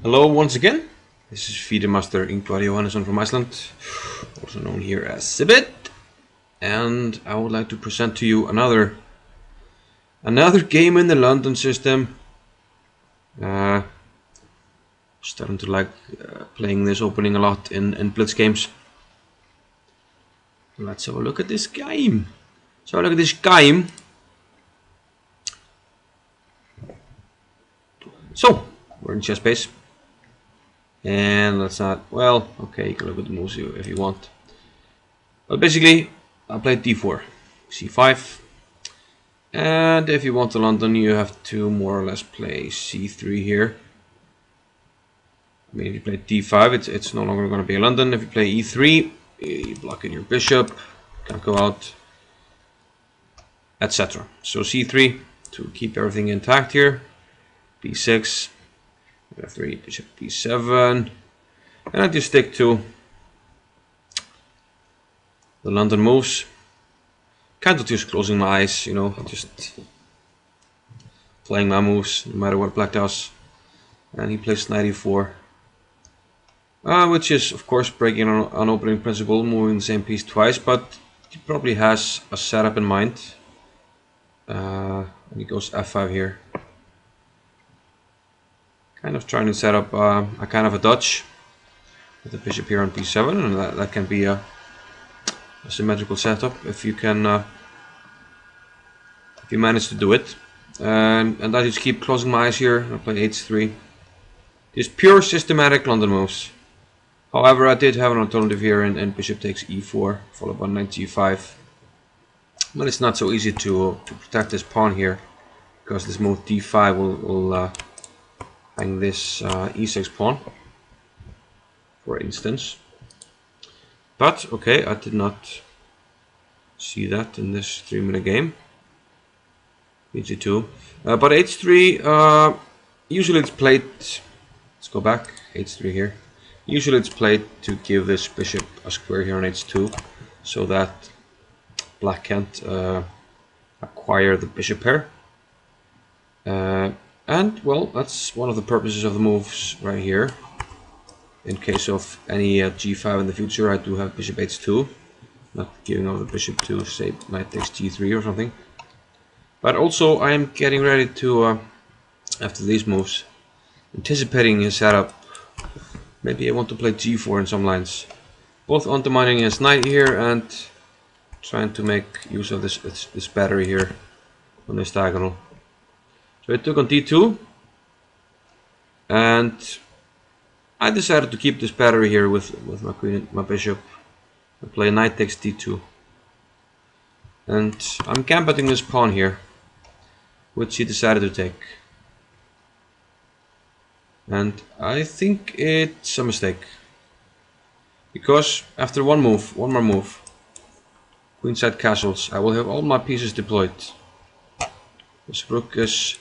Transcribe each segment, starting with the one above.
Hello once again, this is Feeder Master Ingvar Johannesson from Iceland, also known here as Sibit, and I would like to present to you another game in the London system. Starting to like playing this opening a lot in Blitz games. Let's have a look at this game. So we're in chess base. And let's not, well, okay, you can look at the moves if you want. But basically, I played d4, c5. And if you want to London, you have to more or less play c3 here. I mean, if you play d5, it's no longer going to be a London. If you play e3, you block in your bishop, can't go out, etc. So c3 to keep everything intact here. b6. f3, bishop b7, and I just stick to the London moves. Kind of just closing my eyes, you know, just playing my moves, no matter what black does. And he plays knight e4, which is of course breaking an opening principle, moving the same piece twice, but he probably has a setup in mind. And he goes f5 here. Kind of trying to set up a kind of a dodge with the bishop here on b7, and that can be a symmetrical setup if you can if you manage to do it. And I just keep closing my eyes here. I play h3. Just pure systematic London moves. However, I did have an alternative here, and bishop takes e4 followed by knight g5. But it's not so easy to protect this pawn here, because this move d5 will hang this e6 pawn, for instance. But okay, I did not see that in this 3-minute game. h2, but h3 usually it's played. Let's go back. h3 here. Usually it's played to give this bishop a square here on h2, so that black can't acquire the bishop pair. And well, that's one of the purposes of the moves right here. In case of any g5 in the future, I do have bishop h2, not giving over the bishop to, say, knight takes g3 or something. But also I am getting ready to, after these moves, anticipating his setup. Maybe I want to play g4 in some lines, both undermining his knight here and trying to make use of this battery here on this diagonal. So I took on d2, and I decided to keep this battery here with my queen, my bishop. I play knight takes d2, and I'm gambiting this pawn here, which he decided to take. And I think it's a mistake, because after one more move, queenside castles, I will have all my pieces deployed. This rook is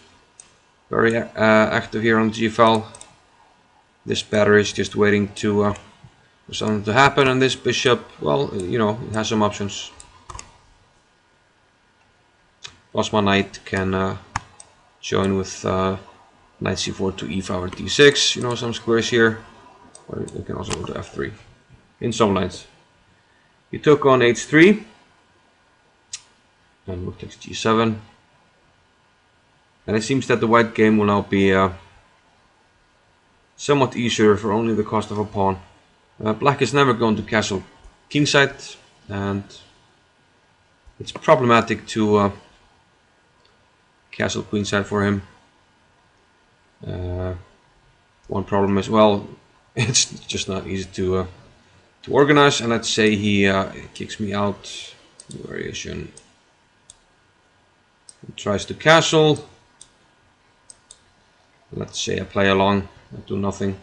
very active here on g-file. This battery is just waiting to for something to happen, and this bishop, well, you know, it has some options. Plus my knight can join with knight c4 to e5 or d6, you know, some squares here. Or you can also go to f3 in some lines. He took on h3, and rook takes g7. And it seems that the white game will now be somewhat easier for only the cost of a pawn. Black is never going to castle kingside, and it's problematic to castle queenside for him. One problem is, well, it's just not easy to organize. And let's say he kicks me out. Variation. He tries to castle. Let's say I play along, I do nothing.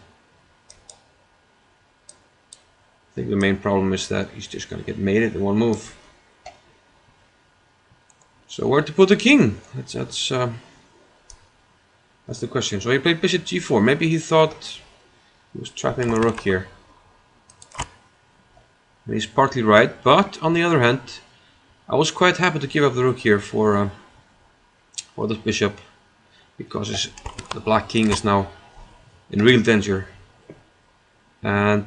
I think the main problem is that he's just going to get mated in one move. So where to put the king? That's the question. So he played bishop g4. Maybe he thought he was trapping my rook here. And he's partly right, but on the other hand, I was quite happy to give up the rook here for this bishop, because the black king is now in real danger. And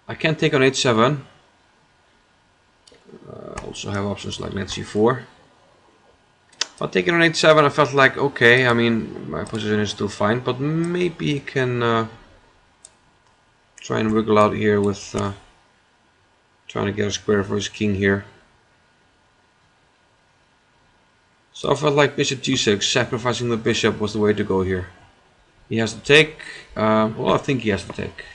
I can't take on h7. Also have options like knight c4. But taking on h7, I felt like, okay, I mean, my position is still fine, but maybe he can try and wiggle out here with trying to get a square for his king here. So I felt like bishop g6, sacrificing the bishop was the way to go here. He has to take, well, I think he has to take.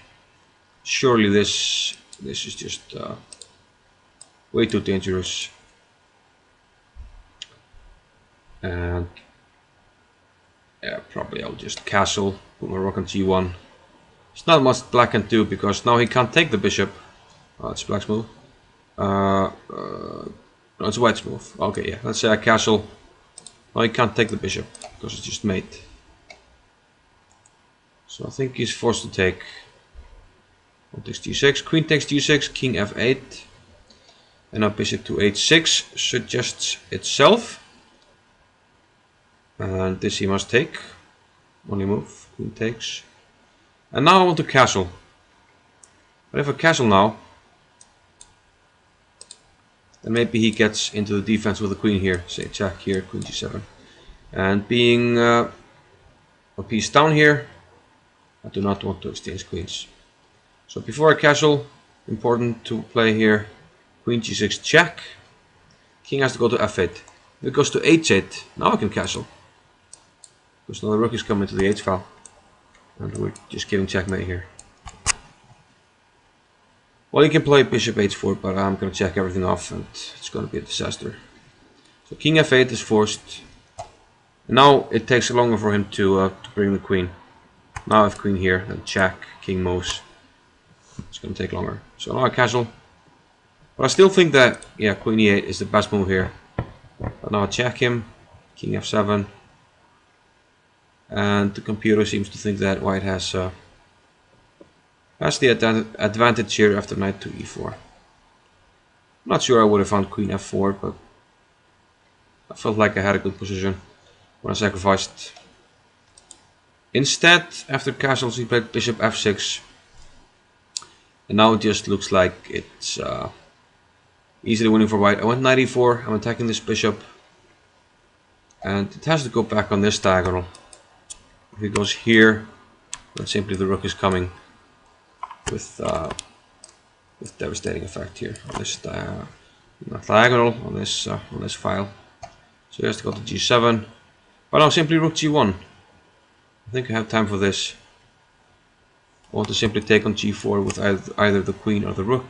Surely this is just way too dangerous. And yeah, probably I'll just castle, put my rook on g1. There's not much black can do because now he can't take the bishop. It's black's move. No, it's white's move. Okay, yeah, let's say I castle. Now he can't take the bishop because it's just mate. So I think he's forced to take. Pawn takes g6, queen takes g6, king f8. And now bishop to h6 suggests itself. And this he must take. Only move, queen takes. And now I want to castle. But if I castle now, then maybe he gets into the defense with the queen here. Say check here, queen g7. And being a piece down here, I do not want to exchange queens. So before I castle, important to play here, queen g6 check. King has to go to f8. If it goes to h8, now I can castle. Because now the rook is coming to the h file. And we're just giving checkmate here. Well, you can play bishop h4, but I'm going to check everything off and it's going to be a disaster. So king f8 is forced. And now it takes longer for him to bring the queen. Now I have queen here, then check, king moves. It's going to take longer. So now I castle. But I still think that, yeah, queen e8 is the best move here. But now I check him, king f7. And the computer seems to think that white has the advantage here after knight to e4. I'm not sure I would have found queen f4, but I felt like I had a good position when I sacrificed. Instead, after castles, he played bishop f6. And now it just looks like it's easily winning for white. I went knight e4, I'm attacking this bishop. And it has to go back on this diagonal. If it goes here, then simply the rook is coming with devastating effect here on this diagonal on this file. So he has to go to g7. But now simply rook g1. I think I have time for this. I want to simply take on g4 with either the queen or the rook.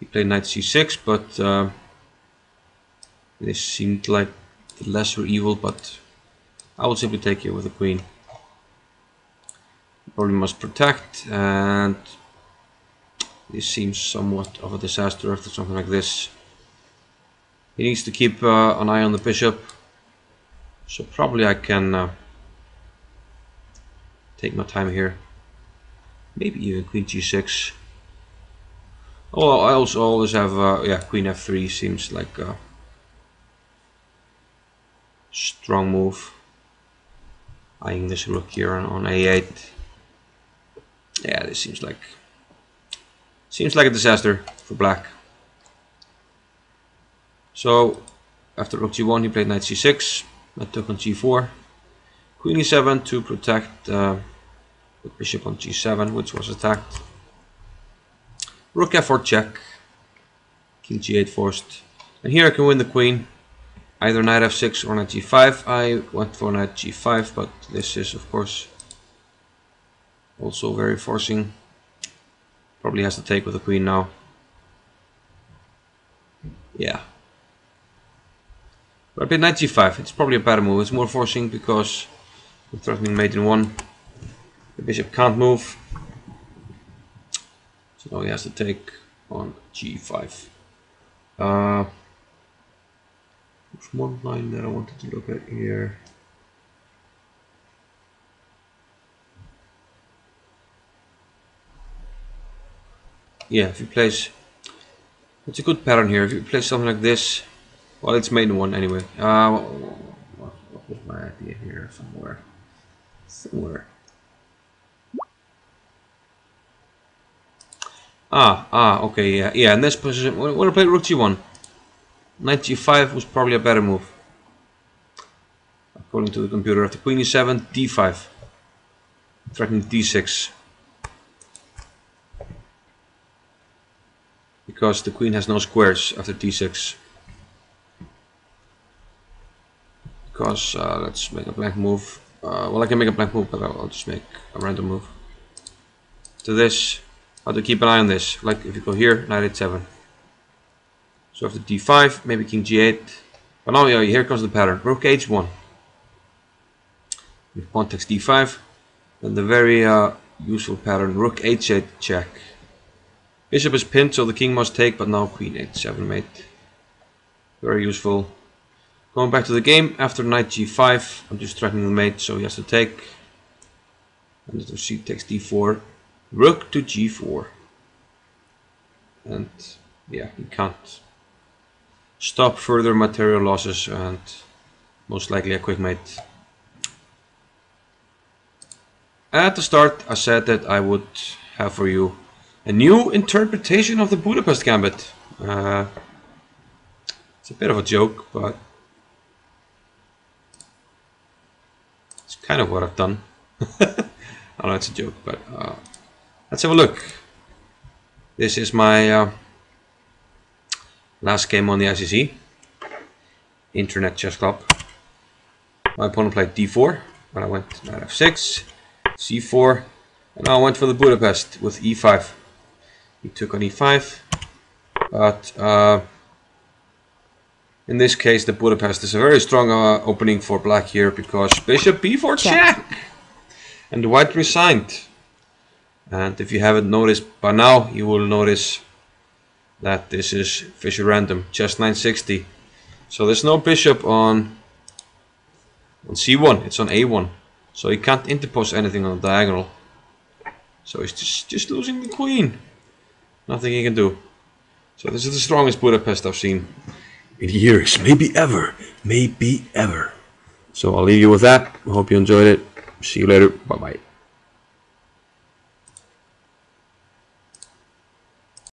He played knight c6, but this seemed like the lesser evil, but I will simply take here with the queen. Probably must protect, and this seems somewhat of a disaster after something like this. He needs to keep an eye on the bishop, so probably I can take my time here. Maybe even queen g6. Oh, I also always have yeah, queen f3 seems like a strong move. Eyeing this rook here on a8. Yeah, this seems like a disaster for black. So after rook g1 he played knight c6. I took on g4. Queen e7 to protect the bishop on g7, which was attacked. Rook f4 check. King g8 forced. And here I can win the queen. Either knight f6 or knight g5. I went for knight g5, but this is of course also very forcing. Probably has to take with the queen now. Yeah. But I played knight g5. It's probably a better move. It's more forcing because I'm threatening mate in 1. The bishop can't move. So now he has to take on g5. There's one line that I wanted to look at here. Yeah, if you place, it's a good pattern here. If you place something like this, well, it's made in 1 anyway. What was my idea here? Somewhere. Okay, yeah. In this position, when I played rook g1, knight g5 was probably a better move. According to the computer, after queen e7, d5. Threatening d6. Because the queen has no squares after d6. Because, let's make a blank move. Well, I can make a blank move, but I'll just make a random move. To this, I have to keep an eye on this. Like if you go here, knight h7. So after d5, maybe king g8. But now, yeah, here comes the pattern. Rook h1. If pawn takes d5, then the very useful pattern, rook h8 check. Bishop is pinned, so the king must take, but now queen h7 mate. Very useful. Going back to the game, after knight g5, I'm just threatening the mate, so he has to take. And if c takes d4, rook to g4. And yeah, he can't stop further material losses, and most likely a quick mate. At the start, I said that I would have for you a new interpretation of the Budapest Gambit. It's a bit of a joke, but it's kind of what I've done. I know it's a joke, but let's have a look. This is my last game on the ICC, Internet Chess Club. My opponent played d4, but I went knight f6, c4, and now I went for the Budapest with e5. He took on e5, but in this case the Budapest is a very strong opening for black here, because bishop b4 check, and the white resigned. And if you haven't noticed by now, you will notice that this is Fisher random, just 960. So there's no bishop on c1, it's on a1. So he can't interpose anything on the diagonal. So he's just losing the queen. Nothing he can do. So this is the strongest Budapest I've seen in years, maybe ever. Maybe ever. So I'll leave you with that. I hope you enjoyed it. See you later. Bye bye.